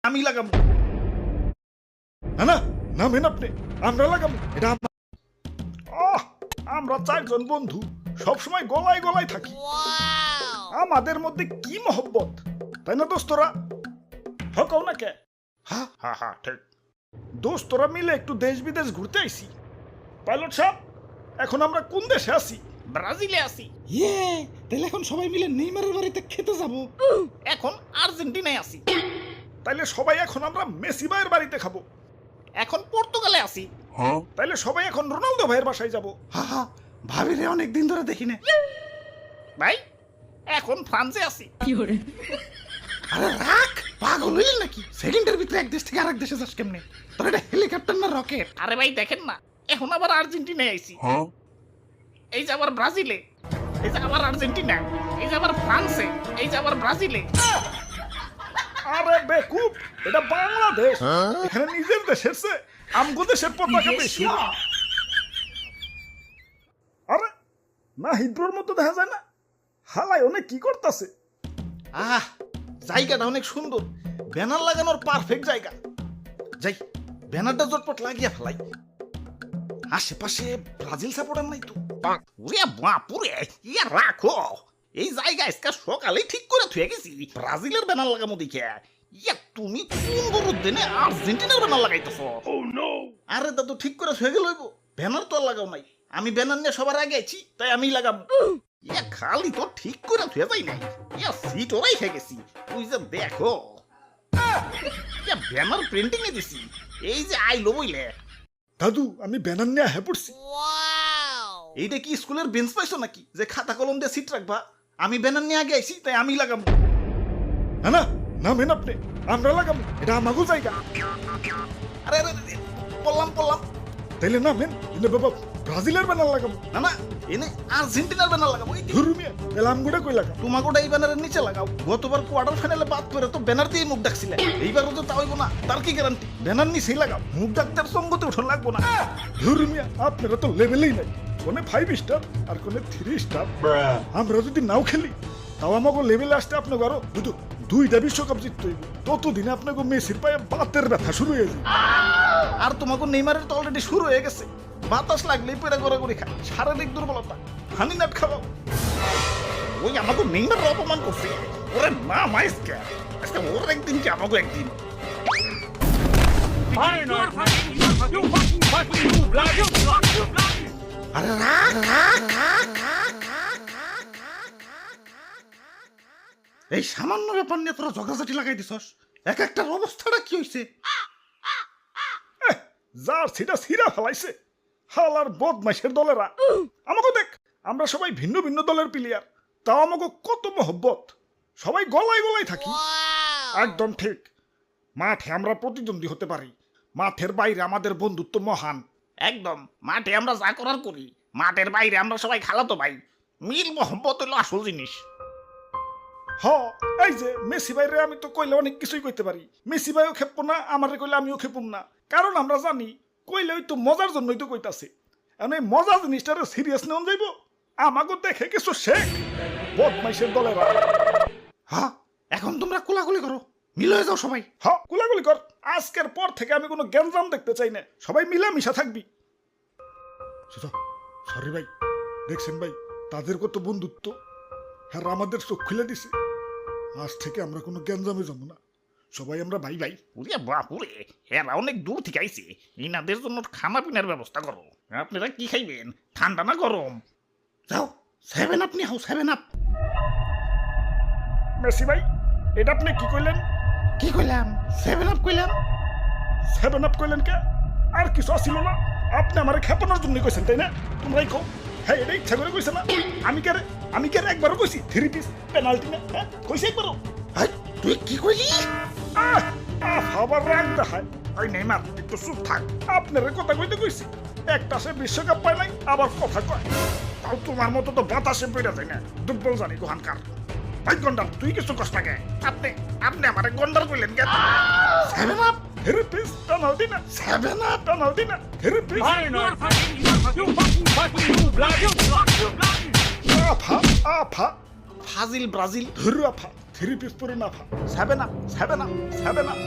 আমি লাগাবো না না নামেন আপনি, আমরা লাগাবো এটা। আমরা চারজন বন্ধু সবসময় গলায় গলায় থাকি, আমাদের মধ্যে কি মহব্বত, তাই না দোস্তরা? হকাও না কে? হ্যাঁ হ্যাঁ হ্যাঁ ঠিক। দোস্তরা মিলে একটু দেশ বিদেশ ঘুরতে আইছি। পাইলট সাহেব, এখন আমরা কোন দেশে আছি? ব্রাজিলে আছি। ইয়ে, তাহলে এখন সবাই মিলে নেইমারের বাড়িতে খেতে যাব। এখন আর্জেন্টিনায় আছি। তাইলে সবাই এখন আমরা মেসি ভাইয়ের বাড়িতে খাবো। এখন পর্তুগালে আছি। তাইলে সবাই এখন রোনালদো ভাইয়ের বাসায় যাব। হা হা, ভাবি রে অনেকদিন ধরে দেখি না। ভাই এখন ফ্রান্সে আছি। আরে রাখ, পাগল হইলেন নাকি? সেকেন্ডের ভিতরে এক দেশ থেকে আরেক দেশে যাস কেমনে? তোর এটা হেলিকপ্টার না রকেট? আরে ভাই দেখেন না, এখন আবার আর্জেন্টিনায় আইছি। এই যে আবার ব্রাজিলে, এই যে আবার আর্জেন্টিনা, এই যে আবার ফ্রান্সে, এই যে আবার ব্রাজিলে। আরে বেকুব, এটা বাংলাদেশ। এখানে নিজের দেশের চেয়ে আমগো দেশের পতাকা বেশি। আরে না, হিদ্রোর মতো দেখা যায় না? হালাই অনেক কি করতেছে। জায়গাটা অনেক সুন্দর, ব্যানার লাগানোর পারফেক্ট জায়গা। যাই ব্যানারটা জটপট লাগিয়ে ফেলাই। আশেপাশে ব্রাজিল সাপোর্টার নাই তো? ওরে বাপুরে, ইয়া রাখো, এই জায়গা আজকে সকালেই ঠিক করে থুয়ে গেছি ব্রাজিলের ব্যানার লাগামো দেখে। ইয়া তুমি কোন গরুর দিনে আর্জেন্টিনার ব্যানার লাগাইতেছো? আরে দাদু ঠিক করে থুয়ে গেল, ব্যানার তো আর লাগাও নাই। আমি ব্যানার নিয়ে সবার আগে আছি, তাই আমি লাগাবো। ইয়া খালি তো ঠিক করে থুয়ে যাই নাই, ইয়া সিট ওরাই খেয়ে গেছি। তুই যে দেখো, ইয়া ব্যানার প্রিন্টিং এ দিছি, এই যে আইলো বইলে। দাদু, আমি ব্যানার নিয়ে হ্যাঁ পড়ছি। এইটা কি স্কুলের বেঞ্চ পাইছো নাকি যে খাতা কলম দিয়ে সিট রাখবা? আমি ব্যানার নিয়ে আগে আইছি, তাই আমি লাগাবো। না না নামেন আপনি, আমরা লাগাবো এটা আমাগো জায়গা। আরে আরে বললাম বললাম, তাইলে নামেন, এনে বাবা ব্রাজিলের ব্যানার লাগাবো। না না, এনে আর্জেন্টিনার ব্যানার লাগাবো। এই যে, ধরুমিয়া, তাহলে আমগোটা কই লাগাবো? তোমাকে এই ব্যানারের নিচে লাগাও। গতবার কোয়ার্টার ফাইনালে বাদ করে তো ব্যানার দিয়ে মুখ ডাকছিলে, এইবারও তো তা হইব না। তার কি গ্যারান্টি? ব্যানার নিচেই লাগাও, মুখ ডাক্তার সঙ্গতে উঠন লাগবো না। ধরুমিয়া, আপনারা তো লেভেলেই নাই, কোনে 5 স্টার আর কোনে 3 স্টার। আমরা যদি নাও খেলি তাও আমাকে লেভেলে আসতে আপনাকে আরো দুইটা বিশ্বকাপ জিততে হইব। ততদিনে আপনাকে মেসির পায়ে বাতের ব্যথা শুরু হয়ে যাবে। আর তোমাকে নেইমারের তো অলরেডি শুরু হয়ে গেছে, বাতাস লাগলেই পেড়া গড়াগড়ি খায়, শারীরিক দুর্বলতা, হানি নাট খাওয়াও। ওই আমাকে নেইমার অপমান করছে। ওরে মা মাইসকে, আজকে ওর একদিন কি আমাকে একদিন। আরে রাখ রাখ রাখ রাখ। এই সামান্য ব্যাপার নিয়ে তোরা ঝগড়াঝাটি লাগাই দিছস। এক একটার অবস্থাটা কি হইছে? যার সিটা সিরা ফেলাইছে হালার বদমাইশের দলেরা। আমাকে দেখ, আমরা সবাই ভিন্ন ভিন্ন দলের প্লেয়ার, তাও আমাকে কত মহব্বত, সবাই গলায় গলায় থাকি। একদম ঠিক, মাঠে আমরা প্রতিদ্বন্দ্বী হতে পারি, মাঠের বাইরে আমাদের বন্ধুত্ব মহান। একদম, মাঠে আমরা যা করার করি, মাঠের বাইরে আমরা সবাই খালাতো ভাই। মিল মোহব্বত হলো আসল জিনিস। হ, এই যে মেসি ভাইরে আমি তো কইলে অনেক কিছুই কইতে পারি, মেসি ভাইও খেপবো না, আমারে কইলে আমিও খেপুম না, কারণ আমরা জানি কইলে ওই তো মজার জন্যই তো কইতাছে। এখন এই মজা জিনিসটারে সিরিয়াস নেওয়া যাইব? আমাকে দেখে কিছু শেখ, বদমাইশের দলেরা। হ্যাঁ, এখন তোমরা কোলাকুলি করো, মিল হয়ে যাও সবাই। হ, গুলাগুলি কর। আজকের পর থেকে আমি কোনো গ্যাঞ্জাম দেখতে চাই না, সবাই মিলামিশা থাকবি। সরি ভাই, দেখছেন ভাই তাদের কত বন্ধুত্ব, হ্যাঁ আমাদের চোখ খুলে দিছে। আজ থেকে আমরা কোনো গ্যাঞ্জামে যাবো না, সবাই আমরা ভাই ভাই। ওরে বাপুরে, এরা অনেক দূর থেকে আইছে, ইনাদের জন্য খানা পিনার ব্যবস্থা করো। আপনারা কি খাইবেন, ঠান্ডা না গরম? যাও 7 আপ নিয়ে হও, 7 আপ। মেসি ভাই, এটা আপনি কি কইলেন? কি কইলাম? 7 আপ কইলাম। 7 আপ কইলেন কে? আর কিছু আসিল না? আপনি আমার খেপানোর জন্য কইছেন তাই না? তোমরাই কও। হ্যাঁ, এটা ইচ্ছা করে কইছে না? আমি কে একবারও কইছি 3 পিস পেনাল্টি না? হ্যাঁ কইছি একবারও? হাই, তুই কি কইলি? আবার রাগ দেখায়। ওই নেইমার একটু চুপ থাক, আপনার কথা কইতে কইছি। একটা সে বিশ্বকাপ পায় নাই, আবার কথা কয়। তাও তোমার মতো তো বাতাসে বেড়ে যায় না, দুর্বল জানি গোহানকার। ভাই গন্ডার, তুই কিছু কষ্ট লাগে। আপনি আমার গন্ডার কইলেন কেন? 7 আপ, 3 পিস পেনাল্টি না? 7 আপ। পেনাল্টি না, 3 পিস। আফা ফাজিল ব্রাজিল। ধরু আফা, থ্রি পিস পরে না ফা। 7 আপ 7 আপ 7 আপ